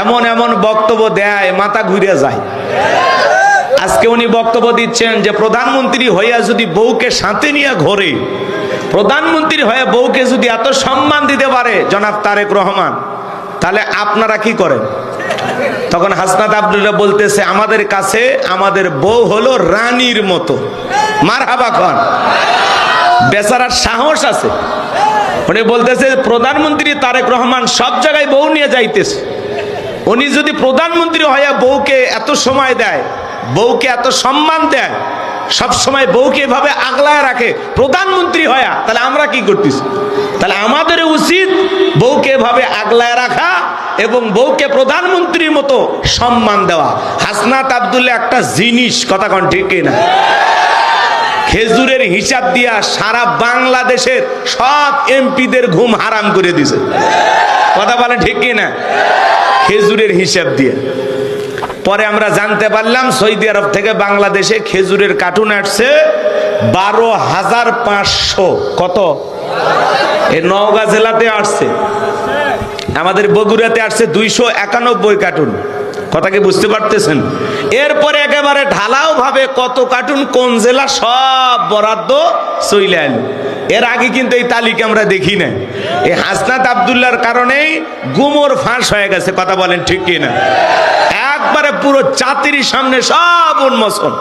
এমন এমন বক্তব্য দেয় মাথা ঘুরে যায়। আজকে উনি বক্তব্য দিচ্ছেন যে প্রধানমন্ত্রী হইয়া যদি বউকে সাথে নিয়ে ঘোরে, প্রধানমন্ত্রী হয়ে বউকে যদি এত সম্মান দিতে পারে জনাব তারেক রহমান, তাহলে আপনারা কি করেন? তখন হাসনাত আব্দুল্লাহ বলতেছে, আমাদের কাছে আমাদের বউ হলো রানীর মতো। মারহাবা খান। বেচারার সাহস আছে। উনি বলতেছে প্রধানমন্ত্রী তারেক রহমান সব জায়গায় বউ নিয়ে যাইতেছে, উনি যদি প্রধানমন্ত্রী হয়ে বউকে এত সময় দেয়, বউকে এত সম্মান দেয়, সব সময় বউকে এভাবে আগলায় রাখে প্রধানমন্ত্রী হয়া, তাহলে আমরা কি করতেছি? তাহলে আমাদের উচিত বউকে এভাবে আগলায় রাখা এবং বউকে প্রধানমন্ত্রীর মতো সম্মান দেওয়া। হাসনাত আব্দুল্লাহ একটা জিনিস, কথা কোন ঠিক না? খেজুরের হিসাব দিয়া সারা বাংলাদেশের সব এমপিদের ঘুম হারাম করে দিছে। কথা বলে ঠিক না? খেজুরের হিসাব দিয়ে। পরে আমরা জানতে পারলাম সৌদি আরব থেকে বাংলাদেশে খেজুরের কার্টুন আসছে 12,500। কত? এই নওগাঁ জেলাতে আসছে, আমাদের বগুড়াতে আসছে 291 কার্টুন। কথা কি বুঝতে পারতেছেন? এরপরে একেবারে ঢালাও ভাবে কত কার্টুন কোন জেলা সব বরাদ্দ চলে এলো। এর আগে কিন্তু এই তালিকা আমরা দেখি না। এই হাসনাত আব্দুল্লাহর কারণেই গুমর ফাঁস হয়ে গেছে। কথা বলেন ঠিক কিনা? একবারে পুরো জাতির সামনে সব উন্মোচন।